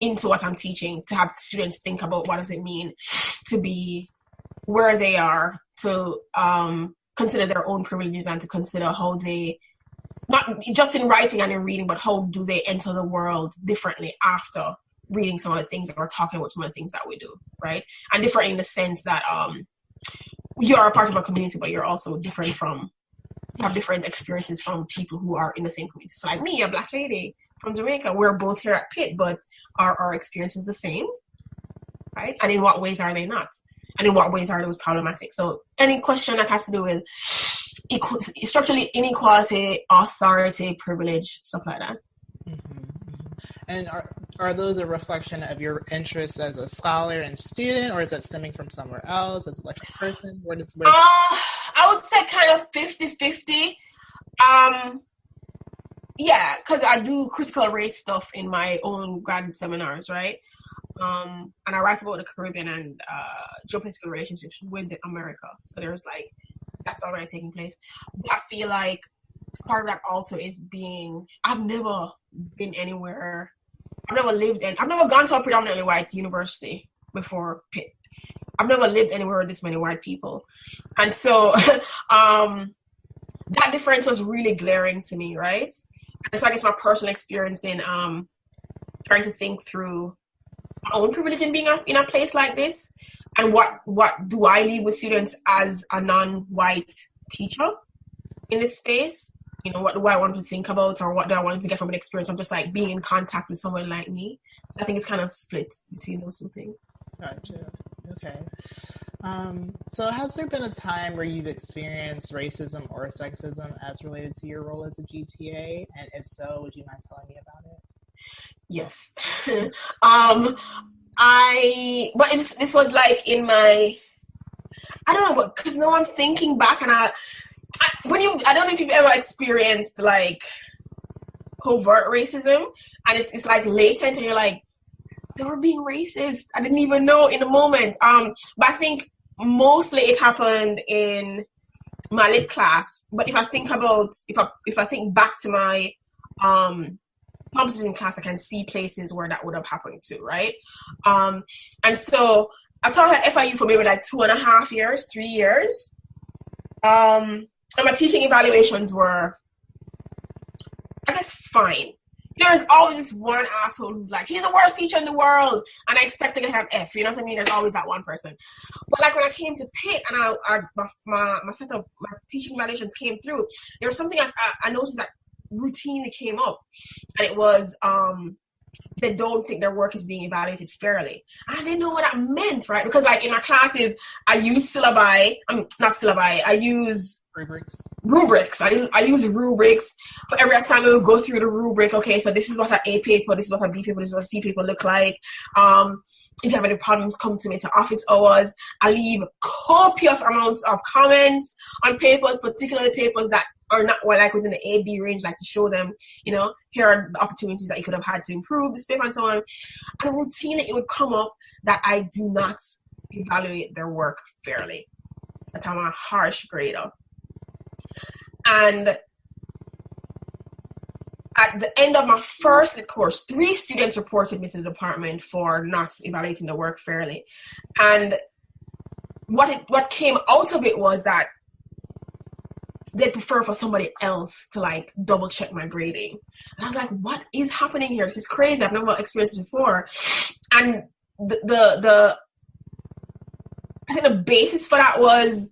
into what I'm teaching, to have students think about what does it mean to be where they are, to consider their own privileges, and to consider how they, not just in writing and in reading, but how do they enter the world differently after reading some of the things or talking about some of the things that we do, right? And different in the sense that you're a part of a community, but you're also different from, you have different experiences from people who are in the same community. So like me, a Black lady from Jamaica, we're both here at Pitt, but are our experiences the same, right? And in what ways are they not? And in what ways are those problematic? So any question that has to do with structurally inequality, authority, privilege, stuff like that. Mm-hmm. And are those a reflection of your interests as a scholar and student, or is that stemming from somewhere else as like a person? I would say kind of 50-50. Yeah, because I do critical race stuff in my own graduate seminars, right? And I write about the Caribbean and geopolitical relationships with America. So there's like, that's already taking place. But I feel like part of that also is I've never been anywhere. I've never gone to a predominantly white university before Pitt. I've never lived anywhere with this many white people. And so that difference was really glaring to me, right? And so I guess my personal experience in trying to think through my own privilege in being in a place like this, and what do I leave with students as a non-white teacher in this space? You know, what do I want to think about, or what do I want to get from an experience of just like being in contact with someone like me? So I think it's kind of split between those two things. Gotcha. Okay. So has there been a time where you've experienced racism or sexism as related to your role as a GTA? And if so, would you mind telling me about it? Yes. But this was like in my, I don't know, because now I'm thinking back, and I don't know if you've ever experienced like covert racism, and it's like latent, and you're like, they were being racist. I didn't even know in the moment. But I think mostly it happened in my lit class. But if I think back to my composition class, I can see places where that would have happened too, right? And so I taught at FIU for maybe like 2.5 years, 3 years. And my teaching evaluations were, I guess, fine. There's always this one asshole who's like, he's the worst teacher in the world, and I expect to get an F. You know what I mean? There's always that one person. But like when I came to Pitt and my set of my teaching evaluations came through, there was something I noticed that routinely came up, and it was they don't think their work is being evaluated fairly. And I didn't know what that meant, right? Because like in my classes, I use syllabi. Not syllabi. I use rubrics. I use rubrics for every assignment. We'll go through the rubric. Okay, so this is what an A paper, this is what a B paper, this is what a C paper look like. If you have any problems, come to me to office hours. I leave copious amounts of comments on papers, particularly papers that are not like within the A-B range, like to show them, you know, here are the opportunities that you could have had to improve this paper and so on. And routinely it would come up that I do not evaluate their work fairly, that I'm a harsh grader. And at the end of my first course, 3 students reported me to the department for not evaluating the work fairly. And what came out of it was that they'd prefer for somebody else to like double check my grading. And I was like, what is happening here? This is crazy. I've never experienced it before. And I think the basis for that was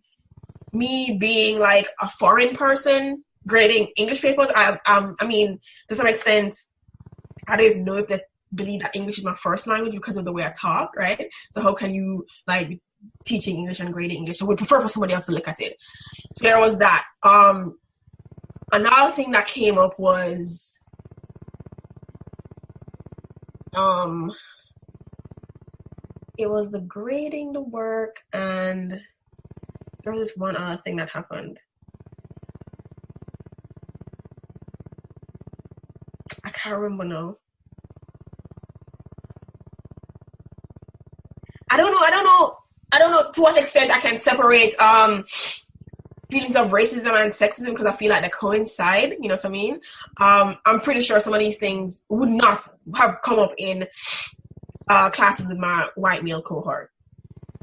me being like a foreign person grading English papers. I mean, to some extent, I don't even know if they believe that English is my first language because of the way I talk, right? So how can you like teaching English and grading English? So we prefer for somebody else to look at it. So there was that. Another thing that came up was it was the grading the work, and there was this one other thing that happened. I can't remember now. I don't know to what extent I can separate feelings of racism and sexism, because I feel like they coincide, you know what I mean? I'm pretty sure some of these things would not have come up in classes with my white male cohort,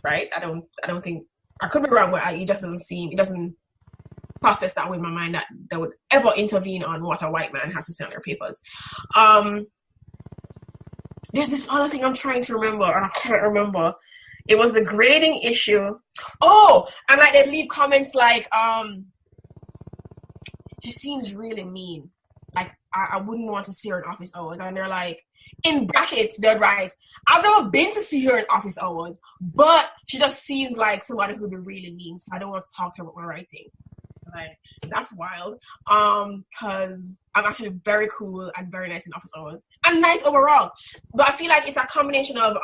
right? I don't think, I could be wrong, but it doesn't process that way in my mind that they would ever intervene on what a white man has to say on their papers. There's this other thing I'm trying to remember, and I can't remember. It was the grading issue. Oh, and like they'd leave comments like, she seems really mean. Like, I wouldn't want to see her in office hours. And they're like, in brackets, they're right. I've never been to see her in office hours, but she just seems like somebody who'd be really mean, so I don't want to talk to her about my writing. Like, that's wild. Because I'm actually very cool and very nice in office hours. And nice overall. But I feel like it's a combination of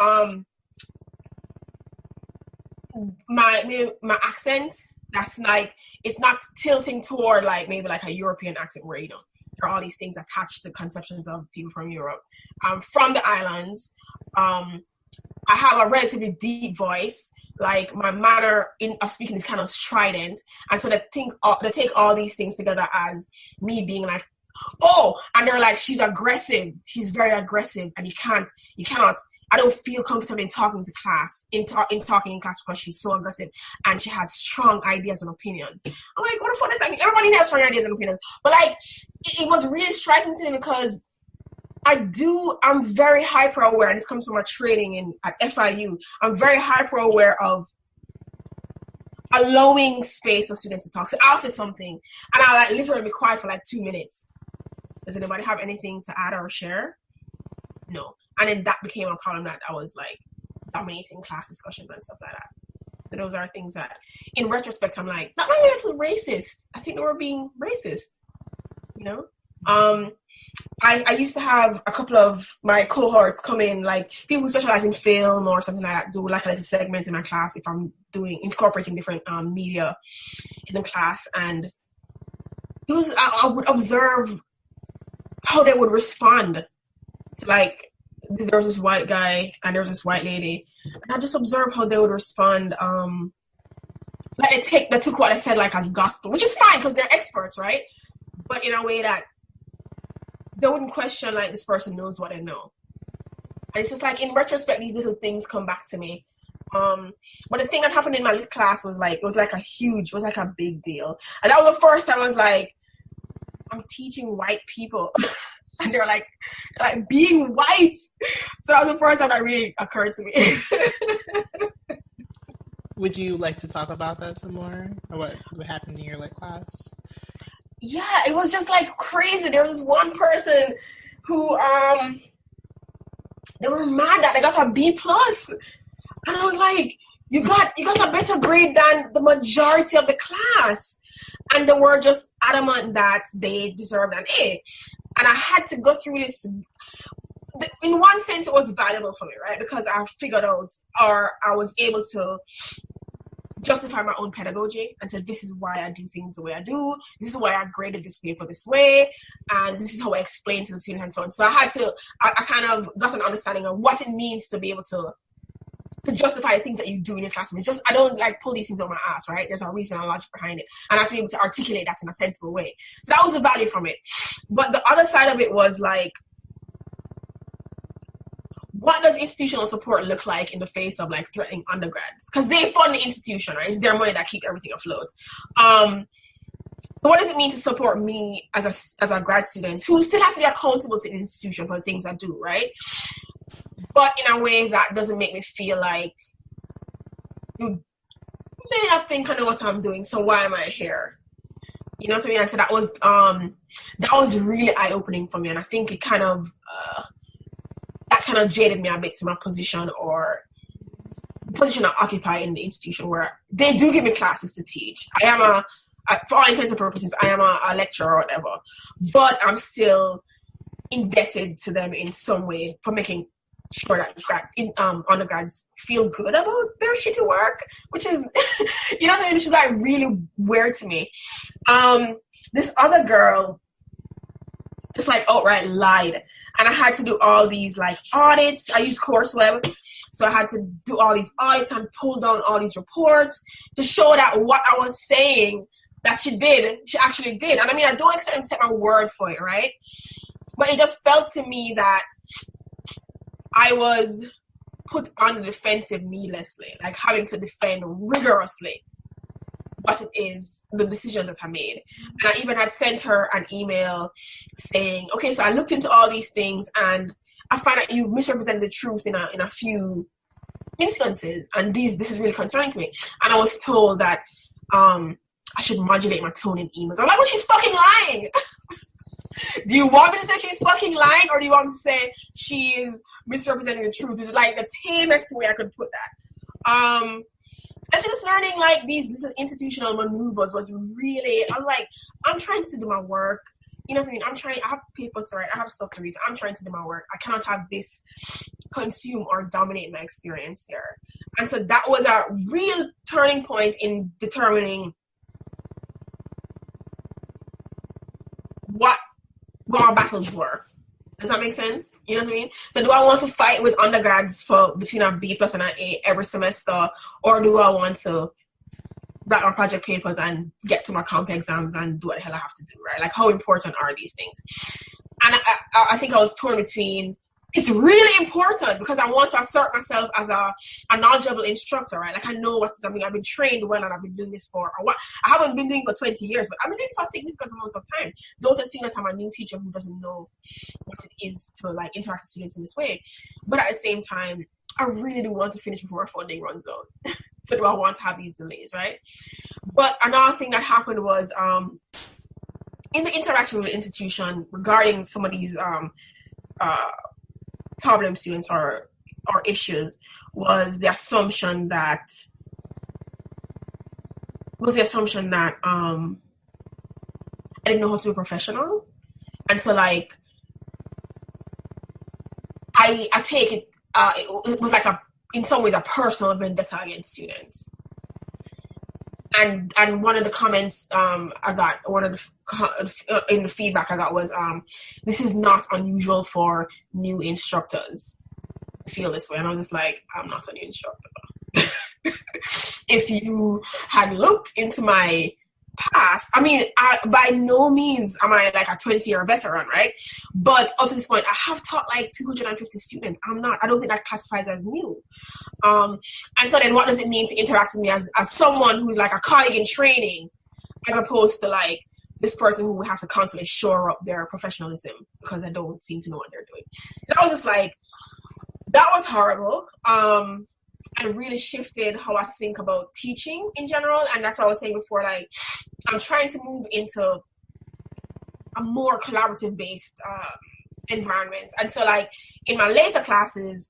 my accent that's like, it's not tilting toward like maybe like a European accent where, you know, there are all these things attached to conceptions of people from Europe. From the islands. I have a relatively deep voice. Like, my manner of speaking is kind of strident. And so they take all these things together as me being like, oh, and they're like, she's aggressive. She's very aggressive. And you cannot, I don't feel comfortable in talking to class, in talking in class because she's so aggressive and she has strong ideas and opinions. I'm like, what the fuck is that? I mean, everybody has strong ideas and opinions. But like, it was really striking to me because I'm very hyper aware, and this comes from my training at FIU. I'm very hyper aware of allowing space for students to talk. So I'll say something, and I'll like literally be quiet for like 2 minutes. Does anybody have anything to add or share? No. And then that became a problem that I was like dominating class discussions and stuff like that. So those are things that, in retrospect, I'm like, not only actually racist. I think they were being racist. You know. I used to have a couple of my cohorts come in, like people who specialize in film or something like that, do like a little segment in my class if I'm incorporating different media in the class. And it was, I would observe how they would respond. Like, there was this white guy and there was this white lady. And I just observed how they would respond. Like they took what I said like as gospel, which is fine because they're experts, right? But in a way that they wouldn't question like this person knows what I know. And it's just like, in retrospect, these little things come back to me. But the thing that happened in my little class was like, it was like a big deal. And that was the first time I was like, I'm teaching white people. And they're like being white. So that was the first time that really occurred to me. Would you like to talk about that some more? Or what happened in your like class? Yeah, it was just like crazy. There was this one person who they were mad that they got a B plus, and I was like, you got a better grade than the majority of the class, and they were just adamant that they deserved an A, and I had to go through this. In one sense, it was valuable for me, right? Because I figured out, or I was able to justify my own pedagogy and said, this is why I do things the way I do. This is why I graded this paper this way. And this is how I explain to the student and so on. So I kind of got an understanding of what it means to be able to justify the things that you do in your classroom. It's just, I don't like pull these things on my ass, right? There's a reason and a logic behind it. And I have to be able to articulate that in a sensible way. So that was the value from it. But the other side of it was like, what does institutional support look like in the face of like threatening undergrads? Because they fund the institution, right? It's their money that keeps everything afloat. So what does it mean to support me as a grad student who still has to be accountable to the institution for the things I do, right? But in a way that doesn't make me feel like you may not think I know what I'm doing, so why am I here? You know what I mean? And so that was really eye-opening for me, and I think it kind of jaded me a bit to my position or the position I occupy in the institution, where they do give me classes to teach. I am for all intents and purposes, I am a lecturer or whatever, but I'm still indebted to them in some way for making sure that undergrads feel good about their shitty work, which is, you know what I mean? Which is like really weird to me. This other girl just like outright lied. And I had to do all these like audits. I use CourseWeb. So I had to do all these audits and pull down all these reports to show that what I was saying that she actually did. And I mean, I don't expect them to take my word for it, right? But it just felt to me that I was put on the defensive needlessly, like having to defend rigorously what it is, the decisions that I made. And I even had sent her an email saying, okay, so I looked into all these things and I find that you've misrepresented the truth in a few instances, and this is really concerning to me. And I was told that I should modulate my tone in emails. I'm like, well, she's fucking lying. Do you want me to say she's fucking lying, or do you want me to say she's misrepresenting the truth? It's like the tamest way I could put that. And just learning like these institutional maneuvers was really, I was like, I'm trying to do my work. You know what I mean? I have papers to write, I have stuff to read. I'm trying to do my work. I cannot have this consume or dominate my experience here. And so that was a real turning point in determining what our battles were. Does that make sense? You know what I mean? So do I want to fight with undergrads for between a B plus and an A every semester, or do I want to write my project papers and get to my comp exams and do what the hell I have to do, right? Like, how important are these things? And I think I was torn between, it's really important because I want to assert myself as a knowledgeable instructor, right? Like, I know what I mean. I've been trained well and I've been doing this for a while. I haven't been doing it for 20 years, but I've been doing it for a significant amount of time. Don't assume that I'm a new teacher who doesn't know what it is to like interact with students in this way. But at the same time, I really do want to finish before our funding runs out. So do I want to have these delays, right? But another thing that happened was in the interaction with the institution regarding some of these problem students or issues was the assumption that I didn't know how to be a professional. And so like I take it it was like in some ways a personal vendetta against students. And one of the comments I got, in the feedback I got was, this is not unusual for new instructors to feel this way. And I was just like, I'm not a new instructor. If you had looked into my past, I mean, by no means am I like a 20-year veteran, right? But up to this point, I have taught like 250 students. I don't think that classifies as new. And so then what does it mean to interact with me as someone who's like a colleague in training, as opposed to like this person who would have to constantly shore up their professionalism because they don't seem to know what they're doing. So that was just like, that was horrible. And really shifted how I think about teaching in general. And that's what I was saying before, like, I'm trying to move into a more collaborative based environment. And so like in my later classes,